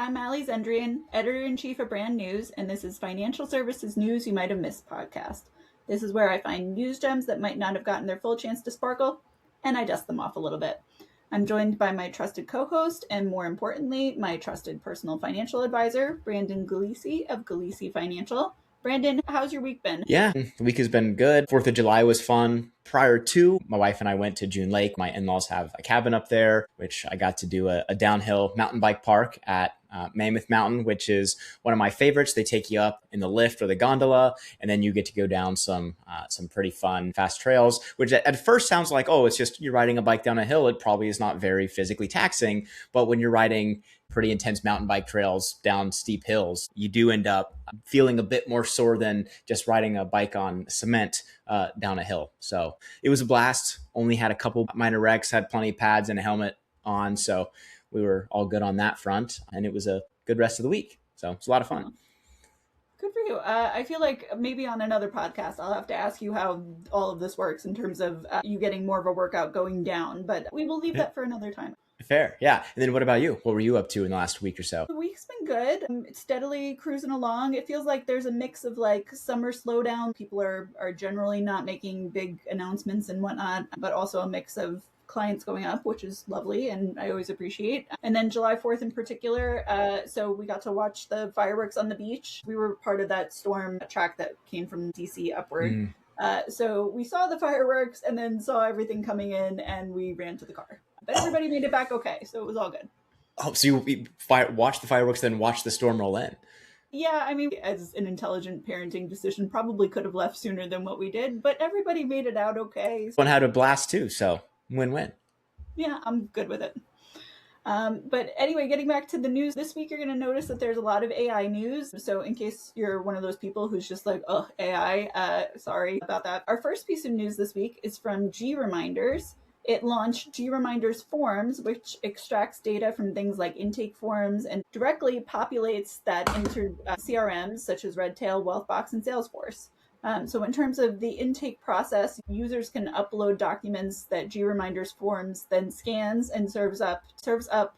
I'm Allie Zendrian, Editor-in-Chief of Brand News, and this is Financial Services News You Might Have Missed podcast. This is where I find news gems that might not have gotten their full chance to sparkle, and I dust them off a little bit. I'm joined by my trusted co-host, and more importantly, my trusted personal financial advisor, Brandon Galisi of Galisi Financial. Brandon, how's your week been? Yeah, the week has been good. 4th of July was fun. Prior to, my wife and I went to June Lake. My in-laws have a cabin up there, which I got to do a downhill mountain bike park at Mammoth Mountain, which is one of my favorites. They take you up in the lift or the gondola, and then you get to go down some pretty fun, fast trails, which at first sounds like, oh, it's just you're riding a bike down a hill. It probably is not very physically taxing, but when you're riding pretty intense mountain bike trails down steep hills, you do end up feeling a bit more sore than just riding a bike on cement down a hill. So it was a blast. Only had a couple minor wrecks, had plenty of pads and a helmet on. So we were all good on that front, and it was a good rest of the week. So it's a lot of fun. Good for you. I feel like maybe on another podcast, I'll have to ask you how all of this works in terms of you getting more of a workout going down, but we will leave that for another time. Fair. Yeah. And then what about you? What were you up to in the last week or so? The week's been good. It's steadily cruising along. It feels like there's a mix of like summer slowdown. People are generally not making big announcements and whatnot, but also a mix of clients going up, which is lovely and I always appreciate. And then July 4th in particular, so we got to watch the fireworks on the beach. We were part of that storm track that came from DC upward. So we saw the fireworks and then saw everything coming in and we ran to the car. But everybody made it back okay, so it was all good. Oh, so you watched the fireworks, then watched the storm roll in? Yeah, I mean, as an intelligent parenting decision, probably could have left sooner than what we did, but everybody made it out okay. One had a blast too, so win-win. Yeah, I'm good with it. But anyway, getting back to the news, this week you're going to notice that there's a lot of AI news. So in case you're one of those people who's just like, oh, AI, sorry about that. Our first piece of news this week is from GReminders. It launched GReminders Forms, which extracts data from things like intake forms and directly populates that into CRMs such as Redtail, Wealthbox, and Salesforce. So in terms of the intake process, users can upload documents that GReminders Forms then scans and serves up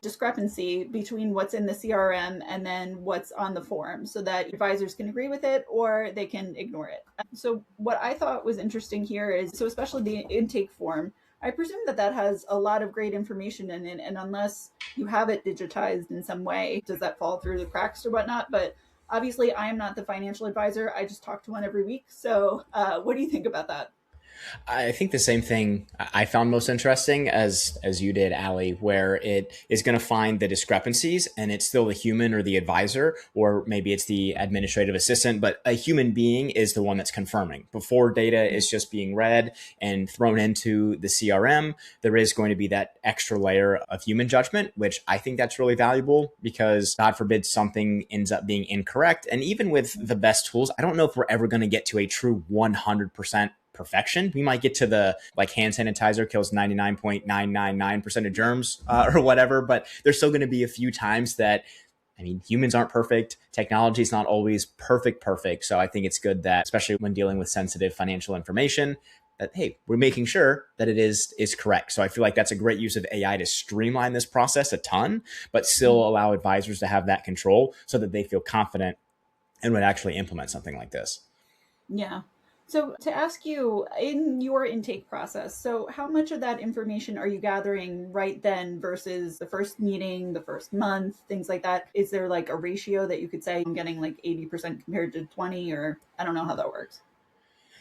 discrepancy between what's in the CRM and then what's on the form so that advisors can agree with it or they can ignore it. So what I thought was interesting here is, so especially the intake form, I presume that has a lot of great information in it. And unless you have it digitized in some way, does that fall through the cracks or whatnot? But obviously I am not the financial advisor. I just talk to one every week. So what do you think about that? I think the same thing I found most interesting as you did, Allie, where it is going to find the discrepancies and it's still the human or the advisor, or maybe it's the administrative assistant, but a human being is the one that's confirming. Before data is just being read and thrown into the CRM, there is going to be that extra layer of human judgment, which I think that's really valuable because God forbid something ends up being incorrect. And even with the best tools, I don't know if we're ever going to get to a true 100% perfection. We might get to the like hand sanitizer kills 99.999% of germs or whatever, but there's still going to be a few times that, I mean, humans aren't perfect. Technology is not always perfect. So I think it's good that, especially when dealing with sensitive financial information, that, hey, we're making sure that it is correct. So I feel like that's a great use of AI to streamline this process a ton, but still allow advisors to have that control so that they feel confident and would actually implement something like this. Yeah. So to ask you, in your intake process, so how much of that information are you gathering right then versus the first meeting, the first month, things like that? Is there like a ratio that you could say I'm getting like 80% compared to 20, or I don't know how that works?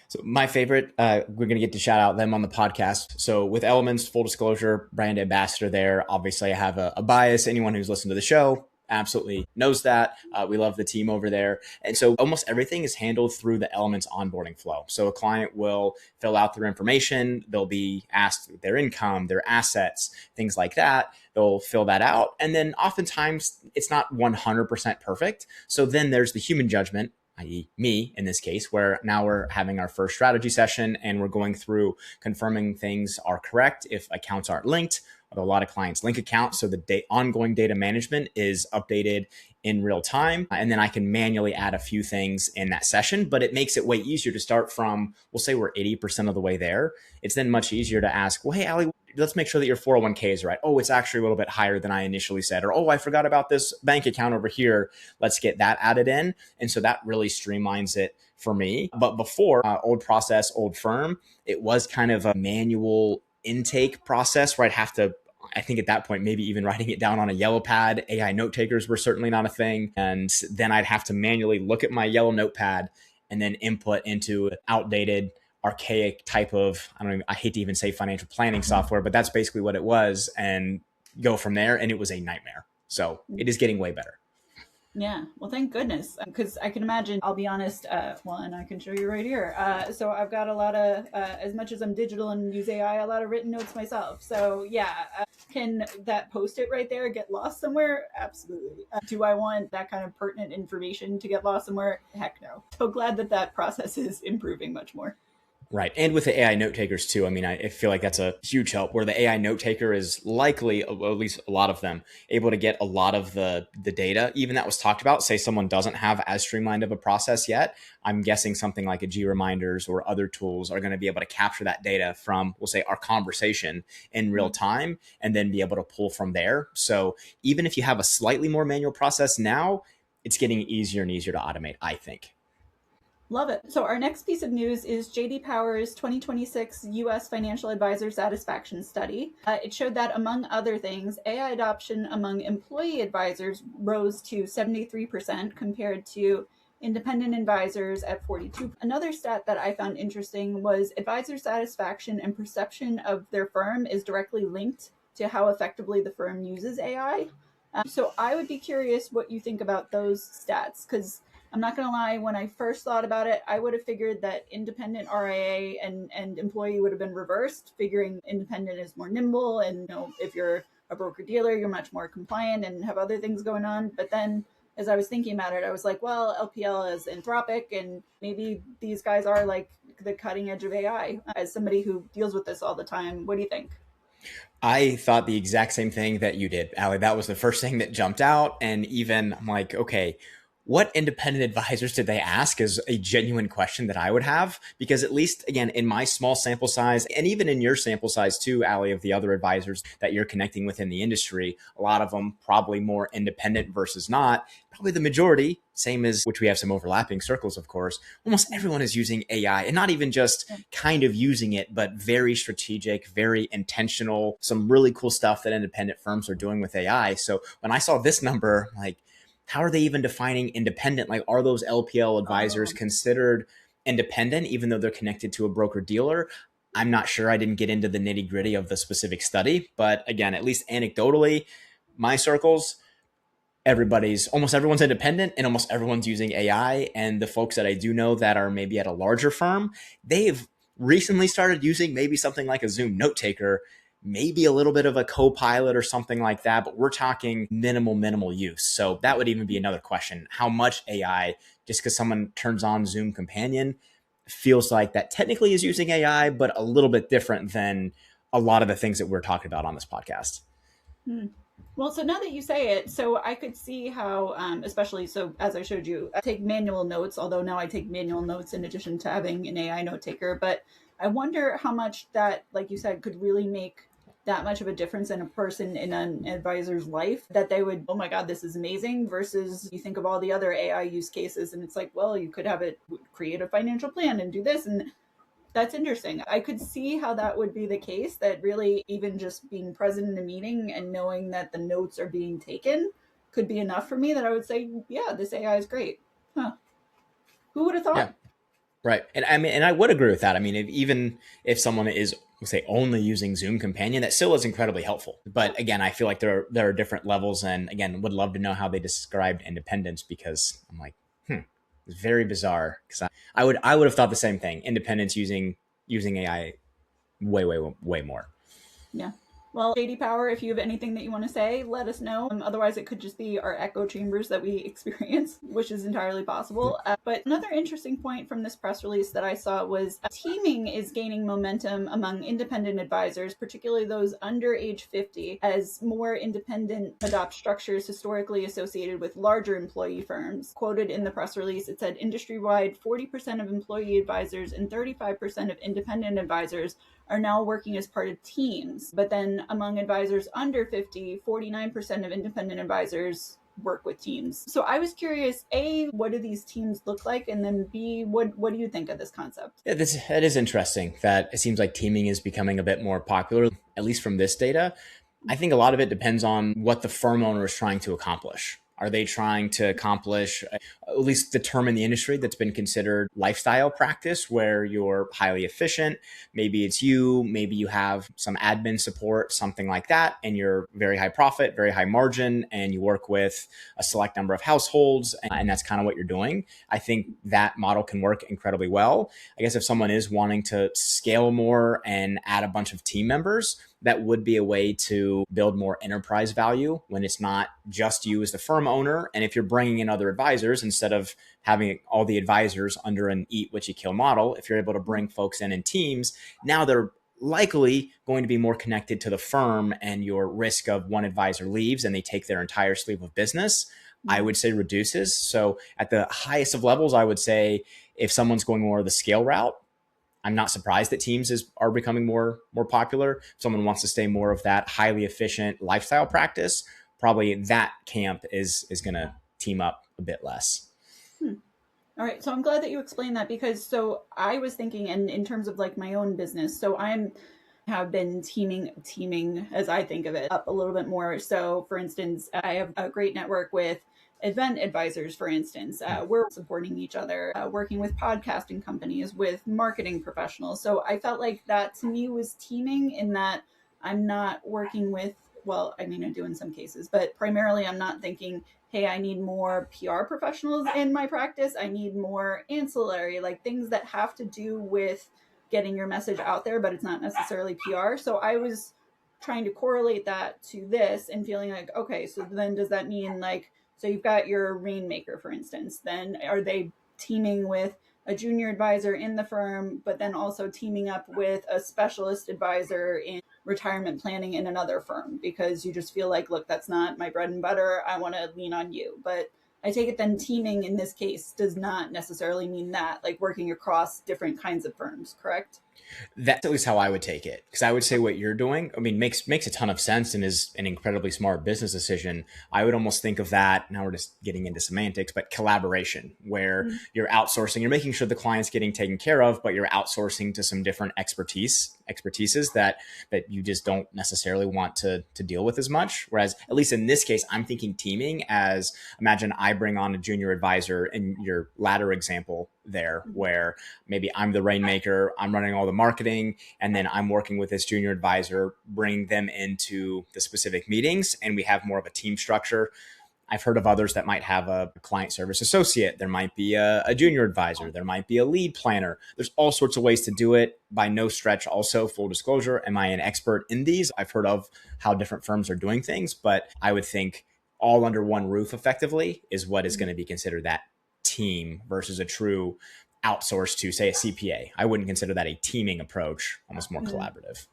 So my favorite, we're going to get to shout out them on the podcast. So with Elements, full disclosure, brand ambassador there. Obviously I have a bias. Anyone who's listened to the show absolutely knows that. We love the team over there. And so almost everything is handled through the Elements onboarding flow. So a client will fill out their information. They'll be asked their income, their assets, things like that. They'll fill that out. And then oftentimes it's not 100% perfect. So then there's the human judgment, i.e. me in this case, where now we're having our first strategy session and we're going through confirming things are correct if accounts aren't linked. Although a lot of clients link accounts, so the ongoing data management is updated in real time. And then I can manually add a few things in that session, but it makes it way easier to start from, we'll say we're 80% of the way there. It's then much easier to ask, well, hey, Allie, let's make sure that your 401k is right. Oh, it's actually a little bit higher than I initially said. Or, oh, I forgot about this bank account over here. Let's get that added in. And so that really streamlines it for me. But before, old process, old firm, it was kind of a manual intake process where I'd have to, I think at that point, maybe even writing it down on a yellow pad. AI note takers were certainly not a thing. And then I'd have to manually look at my yellow notepad and then input into outdated, archaic type of, I hate to even say financial planning software, but that's basically what it was, and go from there. And it was a nightmare. So it is getting way better. Yeah, well, thank goodness, because I can imagine, I'll be honest, well, and I can show you right here. So I've got a lot of, as much as I'm digital and use AI, a lot of written notes myself. So yeah, can that Post-it right there get lost somewhere? Absolutely. Do I want that kind of pertinent information to get lost somewhere? Heck no. So glad that that process is improving much more. Right. And with the AI note takers too, I mean, I feel like that's a huge help where the AI note taker is likely, at least a lot of them, able to get a lot of the data, even that was talked about. Say someone doesn't have as streamlined of a process yet. I'm guessing something like a GReminders or other tools are going to be able to capture that data from, we'll say, our conversation in real time and then be able to pull from there. So even if you have a slightly more manual process now, it's getting easier and easier to automate, I think. Love it. So our next piece of news is J.D. Power's 2026 U.S. Financial Advisor Satisfaction Study. It showed that, among other things, AI adoption among employee advisors rose to 73% compared to independent advisors at 42%. Another stat that I found interesting was advisor satisfaction and perception of their firm is directly linked to how effectively the firm uses AI. So I would be curious what you think about those stats, because I'm not going to lie, when I first thought about it, I would have figured that independent RIA and employee would have been reversed, figuring independent is more nimble. And if you're a broker dealer, you're much more compliant and have other things going on. But then as I was thinking about it, I was like, well, LPL is Anthropic, and maybe these guys are like the cutting edge of AI. As somebody who deals with this all the time, what do you think? I thought the exact same thing that you did, Allie. That was the first thing that jumped out. And even I'm like, okay, what independent advisors did they ask is a genuine question that I would have, because at least, again, in my small sample size, and even in your sample size too, Allie, of the other advisors that you're connecting with in the industry, a lot of them probably more independent versus not. Probably the majority, same as which we have some overlapping circles, of course, almost everyone is using AI, and not even just kind of using it, but very strategic, very intentional, some really cool stuff that independent firms are doing with AI. So when I saw this number, like, how are they even defining independent? Like, are those LPL advisors considered independent, even though they're connected to a broker dealer? I'm not sure. I didn't get into the nitty gritty of the specific study, but again, at least anecdotally, my circles, almost everyone's independent and almost everyone's using AI. And the folks that I do know that are maybe at a larger firm, they've recently started using maybe something like a Zoom note taker, maybe a little bit of a co-pilot or something like that, but we're talking minimal use. So that would even be another question. How much AI, just because someone turns on Zoom Companion, feels like that technically is using AI, but a little bit different than a lot of the things that we're talking about on this podcast. Well, so now that you say it, so I could see how, especially, so as I showed you, I take manual notes, although now I take manual notes in addition to having an AI note taker. But I wonder how much that, like you said, could really make that much of a difference in a person in an advisor's life, that they would, oh my God, this is amazing, versus you think of all the other AI use cases and it's like, well, you could have it create a financial plan and do this. And that's interesting. I could see how that would be the case, that really even just being present in a meeting and knowing that the notes are being taken could be enough for me, that I would say, yeah, this AI is great. Huh. Who would have thought? Yeah. Right. And I mean, and I would agree with that. I mean, even if someone is, we'll say, only using Zoom Companion, that still is incredibly helpful. But again, I feel like there are different levels, and again, would love to know how they described independence, because I'm like, it's very bizarre. Because I would have thought the same thing. Independence using AI way more. Yeah. Well, JD Power, if you have anything that you want to say, let us know. Otherwise, it could just be our echo chambers that we experience, which is entirely possible. But another interesting point from this press release that I saw was teaming is gaining momentum among independent advisors, particularly those under age 50, as more independent adopt structures historically associated with larger employee firms. Quoted in the press release, it said industry-wide, 40% of employee advisors and 35% of independent advisors are now working as part of teams. But then among advisors under 50, 49% of independent advisors work with teams. So I was curious, A, what do these teams look like? And then B, what do you think of this concept? Yeah, that is interesting that it seems like teaming is becoming a bit more popular, at least from this data. I think a lot of it depends on what the firm owner is trying to accomplish. Are they trying to accomplish, at least determine the industry that's been considered lifestyle practice where you're highly efficient? Maybe it's you, maybe you have some admin support, something like that, and you're very high profit, very high margin, and you work with a select number of households, and that's kind of what you're doing. I think that model can work incredibly well. I guess if someone is wanting to scale more and add a bunch of team members, that would be a way to build more enterprise value when it's not just you as the firm owner. And if you're bringing in other advisors, instead of having all the advisors under an eat what you kill model, if you're able to bring folks in teams, now they're likely going to be more connected to the firm, and your risk of one advisor leaves and they take their entire sleeve of business, I would say, reduces. So at the highest of levels, I would say if someone's going more of the scale route, I'm not surprised that teams are becoming more popular. If someone wants to stay more of that highly efficient lifestyle practice, probably that camp is going to team up a bit less. All right. So I'm glad that you explained that, because so I was thinking in terms of like my own business. So I'm have been teaming as I think of it up a little bit more. So for instance, I have a great network with event advisors, for instance. We're supporting each other, working with podcasting companies, with marketing professionals. So I felt like that to me was teaming, in that I'm not working with, well, I mean, I do in some cases, but primarily I'm not thinking, hey, I need more PR professionals in my practice. I need more ancillary, like things that have to do with getting your message out there, but it's not necessarily PR. So I was trying to correlate that to this and feeling like, okay, so then does that mean like, so you've got your rainmaker, for instance, then are they teaming with a junior advisor in the firm, but then also teaming up with a specialist advisor in retirement planning in another firm, because you just feel like, look, that's not my bread and butter. I want to lean on you. But I take it then teaming in this case does not necessarily mean that, like working across different kinds of firms, correct? That's at least how I would take it. Because I would say what you're doing, I mean, makes a ton of sense and is an incredibly smart business decision. I would almost think of that, now we're just getting into semantics, but collaboration, where you're outsourcing, you're making sure the client's getting taken care of, but you're outsourcing to some different expertises that you just don't necessarily want to deal with as much. Whereas, at least in this case, I'm thinking teaming as, imagine I bring on a junior advisor in your latter example there, where maybe I'm the rainmaker, I'm running all the marketing, and then I'm working with this junior advisor, bring them into the specific meetings, and we have more of a team structure. I've heard of others that might have a client service associate. There might be a junior advisor. There might be a lead planner. There's all sorts of ways to do it. By no stretch, also, full disclosure, am I an expert in these? I've heard of how different firms are doing things, but I would think all under one roof effectively is what is going to be considered that team versus a true outsource to, say, a CPA. I wouldn't consider that a teaming approach, almost more collaborative.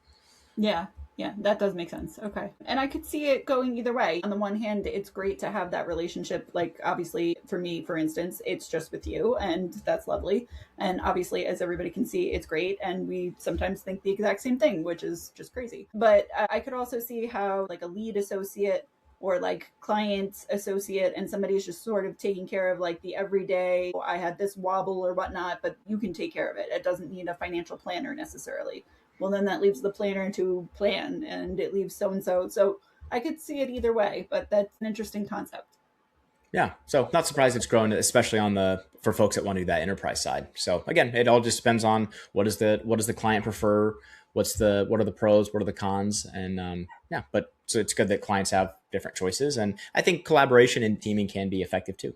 Yeah. Yeah, that does make sense. Okay. And I could see it going either way. On the one hand, it's great to have that relationship. Like, obviously, for me, for instance, it's just with you, and that's lovely. And obviously, as everybody can see, it's great. And we sometimes think the exact same thing, which is just crazy. But I could also see how, like, a lead associate or like client associate, and somebody's just sort of taking care of like the everyday, I had this wobble or whatnot, but you can take care of it. It doesn't need a financial planner necessarily. Well, then that leaves the planner to plan, and it leaves so and so. So I could see it either way, but that's an interesting concept. Yeah. So not surprised it's grown, especially for folks that want to do that enterprise side. So again, it all just depends on what does the client prefer? What are the pros? What are the cons? And yeah, but so it's good that clients have different choices. And I think collaboration and teaming can be effective too.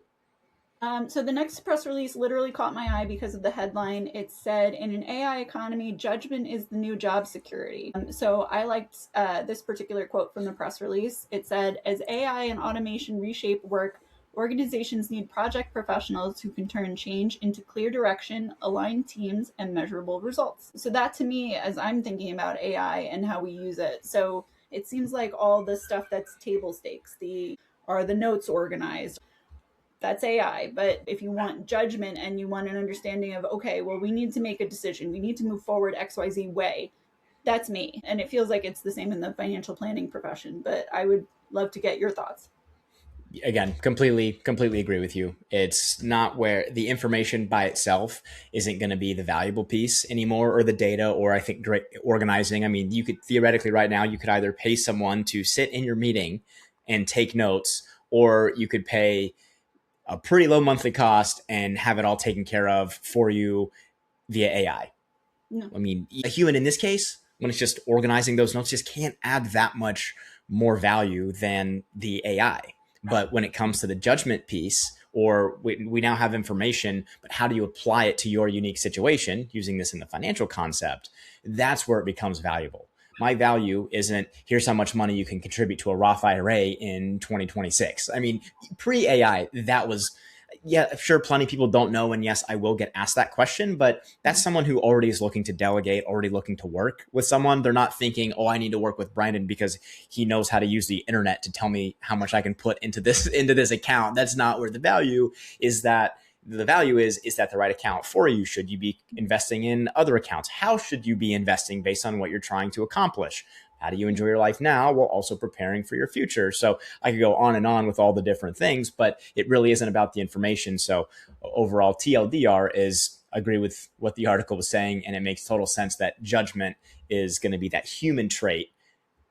So the next press release literally caught my eye because of the headline. It said, in an AI economy, judgment is the new job security. So I liked this particular quote from the press release. It said, as AI and automation reshape work, organizations need project professionals who can turn change into clear direction, align teams, and measurable results. So that, to me, as I'm thinking about AI and how we use it, so it seems like all the stuff that's table stakes, are the notes organized, that's AI. But if you want judgment and you want an understanding of, okay, well, we need to make a decision, we need to move forward XYZ way, That's me. And it feels like it's the same in the financial planning profession, but I would love to get your thoughts. Again, completely agree with you. It's not where the information by itself isn't going to be the valuable piece anymore, or the data, or I think great organizing. I mean, you could theoretically right now, you could either pay someone to sit in your meeting and take notes, or you could pay a pretty low monthly cost and have it all taken care of for you via AI. No. I mean, a human in this case, when it's just organizing those notes, just can't add that much more value than the AI. But when it comes to the judgment piece, or we now have information, but how do you apply it to your unique situation, using this in the financial concept, that's where it becomes valuable. My value isn't here's how much money you can contribute to a Roth IRA in 2026. I mean, pre AI, that was, yeah, sure, plenty of people don't know. And yes, I will get asked that question, but that's someone who already is looking to delegate, already looking to work with someone. They're not thinking, oh, I need to work with Brandon because he knows how to use the internet to tell me how much I can put into this account. That's not where the value is. That the value is that the right account for you? Should you be investing in other accounts? How should you be investing based on what you're trying to accomplish? How do you enjoy your life now while also preparing for your future? So I could go on and on with all the different things, but it really isn't about the information. So overall, TLDR is agree with what the article was saying, and it makes total sense that judgment is going to be that human trait.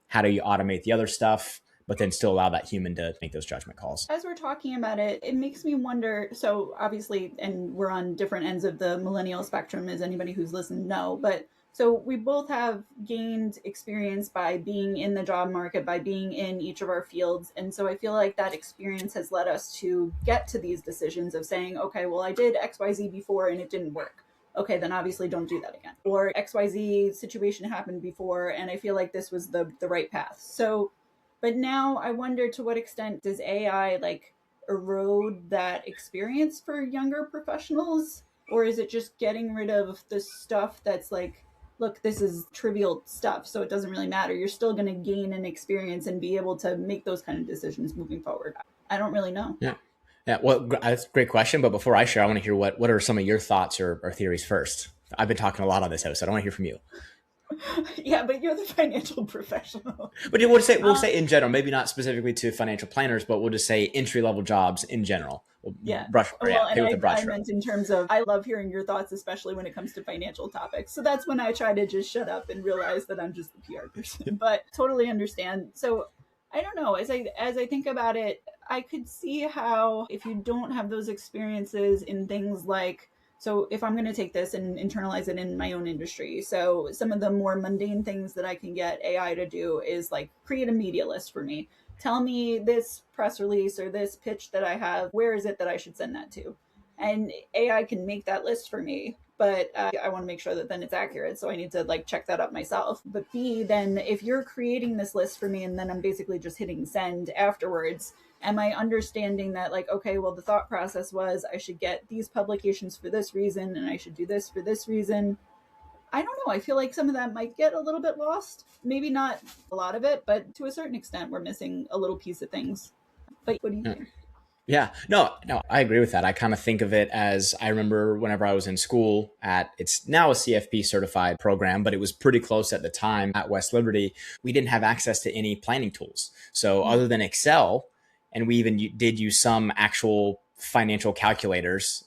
How do you automate the other stuff, but then still allow that human to make those judgment calls? As we're talking about it, it makes me wonder. So, obviously, and we're on different ends of the millennial spectrum, as anybody who's listened know, but so we both have gained experience by being in the job market, by being in each of our fields. And so I feel like that experience has led us to get to these decisions of saying, okay, well, I did XYZ before and it didn't work. Okay, then obviously don't do that again. Or XYZ situation happened before and I feel like this was the right path. So, but now I wonder, to what extent does AI like erode that experience for younger professionals? Or is it just getting rid of the stuff that's like, look, this is trivial stuff, so it doesn't really matter. You're still going to gain an experience and be able to make those kind of decisions moving forward. I don't really know. Yeah. Yeah. Well, that's a great question. But before I share, I want to hear what are some of your thoughts or theories first. I've been talking a lot on this house, so I want to hear from you. Yeah, but you're the financial professional. But we'll say in general, maybe not specifically to financial planners, but we'll just say entry level jobs in general. We'll yeah. Brush. Well, yeah, and I meant in terms of, I love hearing your thoughts, especially when it comes to financial topics. So that's when I try to just shut up and realize that I'm just the PR person. But totally understand. So I don't know. As I think about it, I could see how if you don't have those experiences in things like, so if I'm going to take this and internalize it in my own industry, so some of the more mundane things that I can get AI to do is like create a media list for me. Tell me this press release or this pitch that I have, where is it that I should send that to? And AI can make that list for me, but I want to make sure that then it's accurate. So I need to like check that up myself. But B, then if you're creating this list for me and then I'm basically just hitting send afterwards, am I understanding that like, okay, well, the thought process was I should get these publications for this reason and I should do this for this reason? I don't know. I feel like some of that might get a little bit lost. Maybe not a lot of it, but to a certain extent, we're missing a little piece of things. But what do you think? Yeah, no, I agree with that. I kind of think of it as I remember whenever I was in school it's now a CFP certified program, but it was pretty close at the time at West Liberty. We didn't have access to any planning tools. So other than Excel, and we even did use some actual financial calculators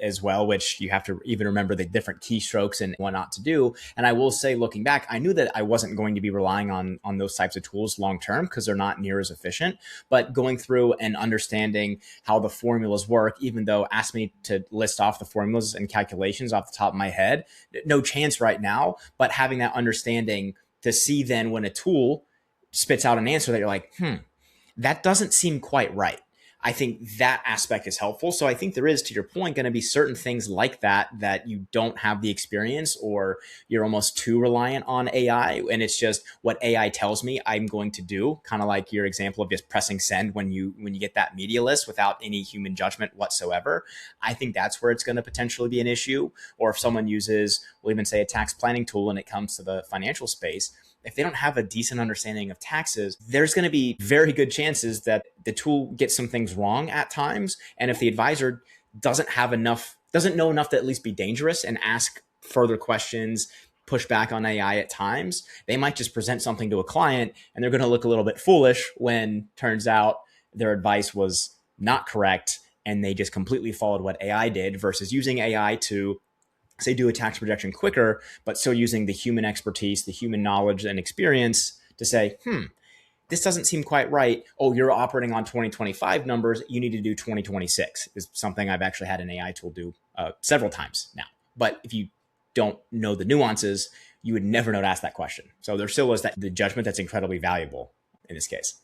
as well, which you have to even remember the different keystrokes and what not to do. And I will say, looking back, I knew that I wasn't going to be relying on those types of tools long term because they're not near as efficient. But going through and understanding how the formulas work, even though asked me to list off the formulas and calculations off the top of my head, no chance right now. But having that understanding to see then when a tool spits out an answer that you're like, that doesn't seem quite right. I think that aspect is helpful. So I think there is, to your point, going to be certain things like that you don't have the experience, or you're almost too reliant on AI. And it's just what AI tells me I'm going to do. Kind of like your example of just pressing send when you get that media list without any human judgment whatsoever. I think that's where it's going to potentially be an issue. Or if someone uses, we'll even say, a tax planning tool when it comes to the financial space, if they don't have a decent understanding of taxes, there's going to be very good chances that the tool gets some things wrong at times. And if the advisor doesn't know enough to at least be dangerous and ask further questions, push back on AI at times. They might just present something to a client and they're going to look a little bit foolish when turns out their advice was not correct and they just completely followed what AI did versus using AI to say do a tax projection quicker, but still using the human expertise, the human knowledge and experience to say, this doesn't seem quite right. Oh, you're operating on 2025 numbers. You need to do 2026 is something I've actually had an AI tool do several times now. But if you don't know the nuances, you would never know to ask that question. So there still is the judgment that's incredibly valuable in this case.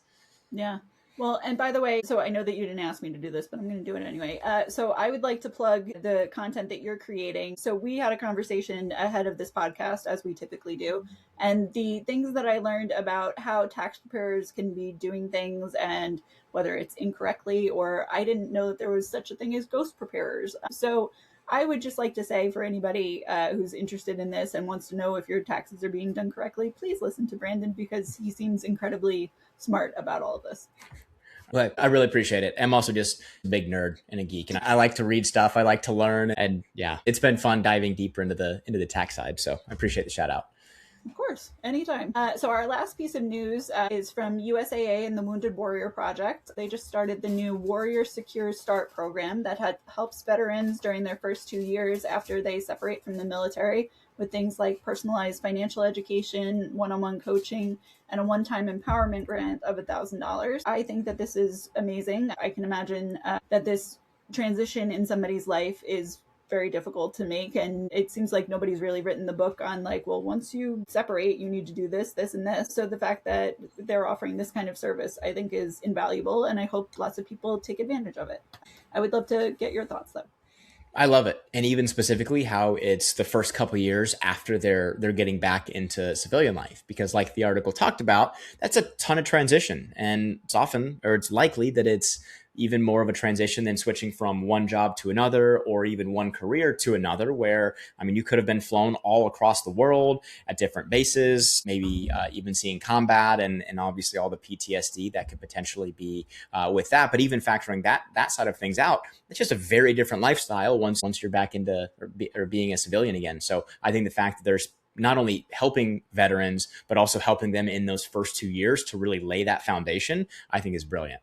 Yeah. Well, and by the way, so I know that you didn't ask me to do this, but I'm going to do it anyway. So I would like to plug the content that you're creating. So we had a conversation ahead of this podcast, as we typically do. And the things that I learned about how tax preparers can be doing things and whether it's incorrectly, or I didn't know that there was such a thing as ghost preparers. So I would just like to say for anybody who's interested in this and wants to know if your taxes are being done correctly, please listen to Brandon because he seems incredibly smart about all of this. But I really appreciate it. I'm also just a big nerd and a geek, and I like to read stuff. I like to learn, and yeah, it's been fun diving deeper into the tax side. So I appreciate the shout out. Of course, anytime. So our last piece of news is from USAA and the Wounded Warrior Project. They just started the new Warrior Secure Start program that helps veterans during their first 2 years after they separate from the military with things like personalized financial education, one-on-one coaching, and a one-time empowerment grant of $1,000. I think that this is amazing. I can imagine that this transition in somebody's life is very difficult to make, and it seems like nobody's really written the book on like, well, once you separate you need to do this, this, and this. So the fact that they're offering this kind of service I think is invaluable, and I hope lots of people take advantage of it. I would love to get your thoughts though. I love it. And even specifically how it's the first couple of years after they're getting back into civilian life, because like the article talked about, that's a ton of transition. And it's likely that it's even more of a transition than switching from one job to another or even one career to another, where, I mean, you could have been flown all across the world at different bases, maybe even seeing combat and obviously all the PTSD that could potentially be with that. But even factoring that side of things out, it's just a very different lifestyle once you're back into or being a civilian again. So I think the fact that there's not only helping veterans, but also helping them in those first 2 years to really lay that foundation, I think is brilliant.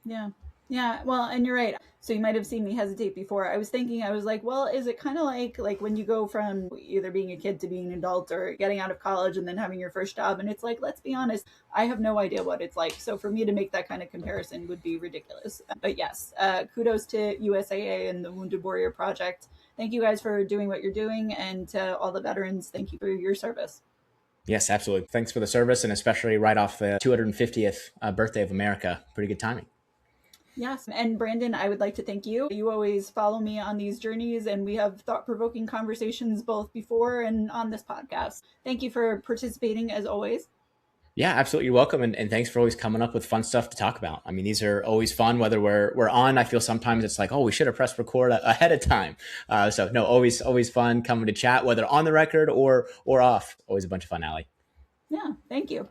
Yeah. Yeah, well, and you're right. So you might have seen me hesitate before. I was like, well, is it kind of like when you go from either being a kid to being an adult or getting out of college and then having your first job? And it's like, let's be honest, I have no idea what it's like. So for me to make that kind of comparison would be ridiculous. But yes, kudos to USAA and the Wounded Warrior Project. Thank you guys for doing what you're doing. And to all the veterans, thank you for your service. Yes, absolutely. Thanks for the service, and especially right off the 250th birthday of America. Pretty good timing. Yes. And Brandon, I would like to thank you. You always follow me on these journeys, and we have thought-provoking conversations both before and on this podcast. Thank you for participating as always. Yeah, absolutely. You're welcome. And thanks for always coming up with fun stuff to talk about. I mean, these are always fun, whether we're on. I feel sometimes it's like, oh, we should have pressed record ahead of time. So no, always fun coming to chat, whether on the record or off. Always a bunch of fun, Allie. Yeah, thank you.